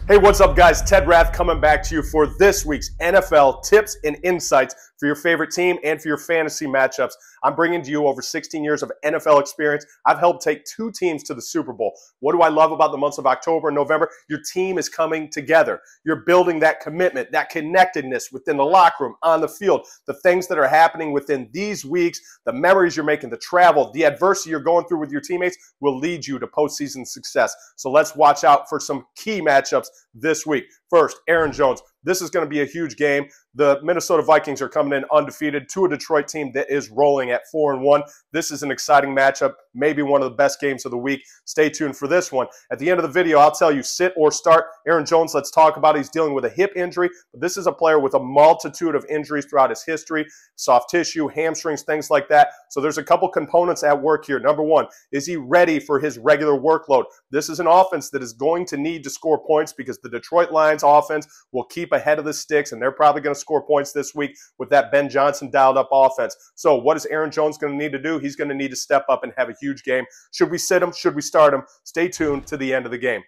Hey, what's up, guys? Ted Rath coming back to you for this week's NFL tips and insights for your favorite team and for your fantasy matchups. I'm bringing to you over 16 years of NFL experience. I've helped take 2 teams to the Super Bowl. What do I love about the months of October and November? Your team is coming together. You're building that commitment, that connectedness within the locker room, on the field, the things that are happening within these weeks, the memories you're making, the travel, the adversity you're going through with your teammates will lead you to postseason success. So let's watch out for some key matchups this week. First, Aaron Jones. This is going to be a huge game. The Minnesota Vikings are coming in undefeated to a Detroit team that is rolling at 4-1. This is an exciting matchup, maybe one of the best games of the week. Stay tuned for this one. At the end of the video, I'll tell you sit or start. Aaron Jones, let's talk about it. He's dealing with a hip injury, but this is a player with a multitude of injuries throughout his history, soft tissue, hamstrings, things like that. So there's a couple components at work here. Number one, is he ready for his regular workload? This is an offense that is going to need to score points because the Detroit Lions offense will keep ahead of the sticks, and they're probably going to score points this week with that Ben Johnson dialed up offense. So what is Aaron Jones going to need to do? He's going to need to step up and have a huge game. Should we sit him? Should we start him? Stay tuned to the end of the game.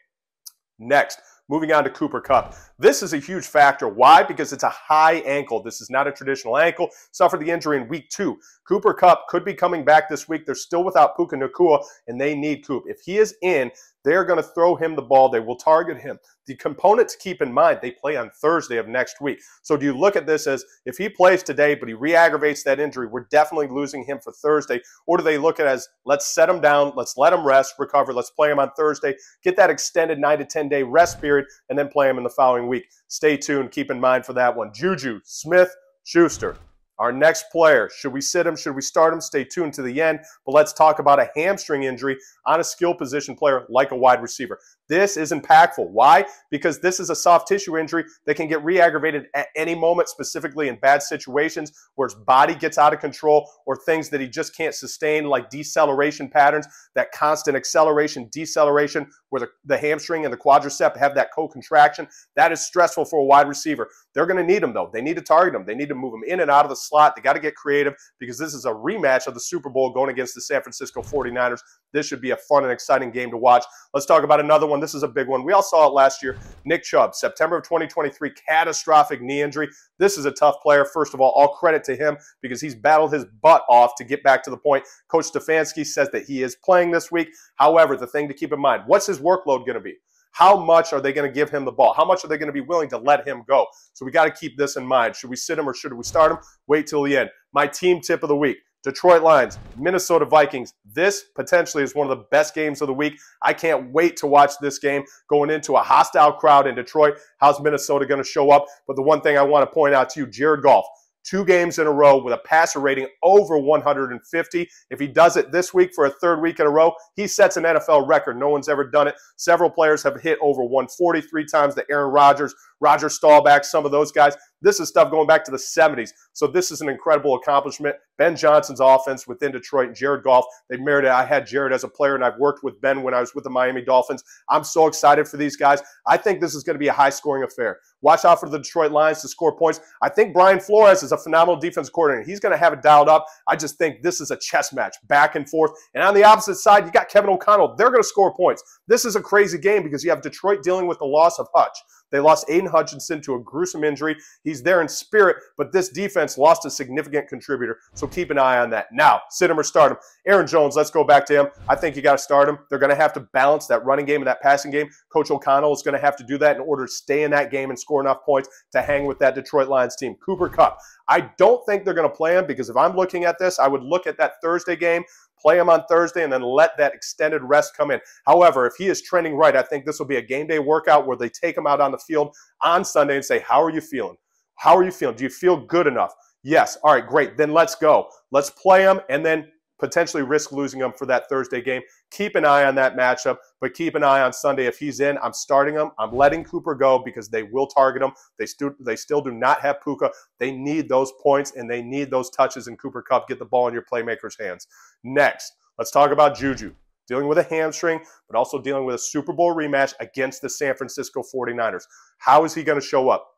Next, moving on to Cooper Kupp. This is a huge factor. Why? Because it's a high ankle. This is not a traditional ankle. Suffered the injury in week 2. Cooper Kupp could be coming back this week. They're still without Puka Nacua, and they need Coop. If he is in, they're going to throw him the ball. They will target him. The component to keep in mind, they play on Thursday of next week. So do you look at this as if he plays today, but he re-aggravates that injury, we're definitely losing him for Thursday? Or do they look at it as let's set him down, let's let him rest, recover, let's play him on Thursday, get that extended 9 to 10 day rest period, and then play him in the following week? Stay tuned. Keep in mind for that one. Juju Smith-Schuster. Our next player, should we sit him? Should we start him? Stay tuned to the end. But let's talk about a hamstring injury on a skill position player like a wide receiver. This is impactful. Why? Because this is a soft tissue injury that can get re-aggravated at any moment, specifically in bad situations where his body gets out of control or things that he just can't sustain, like deceleration patterns, that constant acceleration, deceleration, where the hamstring and the quadricep have that co-contraction. That is stressful for a wide receiver. They're going to need him, though. They need to target him. They need to move him in and out of the slot. They got to get creative because this is a rematch of the Super Bowl going against the San Francisco 49ers. This should be a fun and exciting game to watch. Let's talk about another one. This is a big one. We all saw it last year. Nick Chubb, September of 2023, catastrophic knee injury. This is a tough player. First of all credit to him because he's battled his butt off to get back to the point. Coach Stefanski says that he is playing this week. However, the thing to keep in mind, what's his workload going to be? How much are they going to give him the ball? How much are they going to be willing to let him go? So we got to keep this in mind. Should we sit him or should we start him? Wait till the end. My team tip of the week. Detroit Lions, Minnesota Vikings. This potentially is one of the best games of the week. I can't wait to watch this game going into a hostile crowd in Detroit. How's Minnesota going to show up? But the one thing I want to point out to you, Jared Goff, 2 games in a row with a passer rating over 150. If he does it this week for a 3rd week in a row, he sets an NFL record. No one's ever done it. Several players have hit over 143 times. The Aaron Rodgers, Roger Staubach, some of those guys. This is stuff going back to the 70s. So this is an incredible accomplishment. Ben Johnson's offense within Detroit and Jared Goff, they merited it. I had Jared as a player, and I've worked with Ben when I was with the Miami Dolphins. I'm so excited for these guys. I think this is going to be a high-scoring affair. Watch out for the Detroit Lions to score points. I think Brian Flores is a phenomenal defensive coordinator. He's going to have it dialed up. I just think this is a chess match, back and forth. And on the opposite side, you got Kevin O'Connell. They're going to score points. This is a crazy game because you have Detroit dealing with the loss of Hutch. They lost Aiden Hutchinson to a gruesome injury. He's there in spirit, but this defense lost a significant contributor, so keep an eye on that. Now, sit him or start him. Aaron Jones, let's go back to him. I think you got to start him. They're going to have to balance that running game and that passing game. Coach O'Connell is going to have to do that in order to stay in that game and score enough points to hang with that Detroit Lions team. Cooper Kupp, I don't think they're going to play him because if I'm looking at this, I would look at that Thursday game, play him on Thursday, and then let that extended rest come in. However, if he is trending right, I think this will be a game day workout where they take him out on the field on Sunday and say, how are you feeling? How are you feeling? Do you feel good enough? Yes. All right, great. Then let's go. Let's play him and then potentially risk losing him for that Thursday game. Keep an eye on that matchup, but keep an eye on Sunday. If he's in, I'm starting him. I'm letting Cooper go because they will target him. They still do not have Puka. They need those points, and they need those touches in Cooper Kupp. Get the ball in your playmaker's hands. Next, let's talk about Juju. Dealing with a hamstring, but also dealing with a Super Bowl rematch against the San Francisco 49ers. How is he going to show up?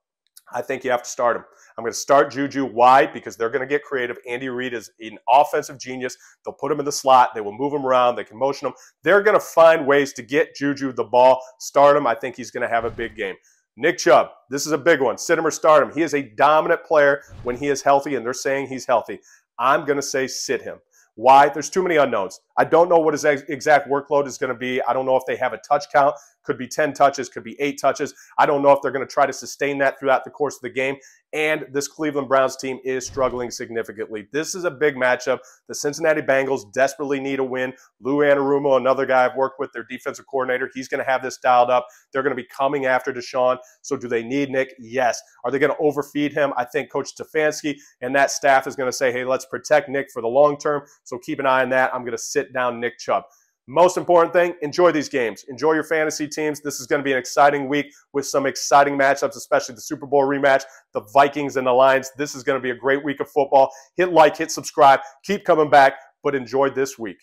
I think you have to start him. I'm going to start Juju. Why? Because they're going to get creative. Andy Reid is an offensive genius. They'll put him in the slot. They will move him around. They can motion him. They're going to find ways to get Juju the ball. Start him. I think he's going to have a big game. Nick Chubb, this is a big one. Sit him or start him. He is a dominant player when he is healthy, and they're saying he's healthy. I'm going to say sit him. Why? There's too many unknowns. I don't know what his exact workload is going to be. I don't know if they have a touch count. Could be 10 touches, could be 8 touches. I don't know if they're going to try to sustain that throughout the course of the game. And this Cleveland Browns team is struggling significantly. This is a big matchup. The Cincinnati Bengals desperately need a win. Lou Anarumo, another guy I've worked with, their defensive coordinator, he's going to have this dialed up. They're going to be coming after Deshaun. So do they need Nick? Yes. Are they going to overfeed him? I think Coach Stefanski and that staff is going to say, hey, let's protect Nick for the long term. So keep an eye on that. I'm going to sit down Nick Chubb. Most important thing, enjoy these games. Enjoy your fantasy teams. This is going to be an exciting week with some exciting matchups, especially the Super Bowl rematch, the Vikings and the Lions. This is going to be a great week of football. Hit like, hit subscribe. Keep coming back, but enjoy this week.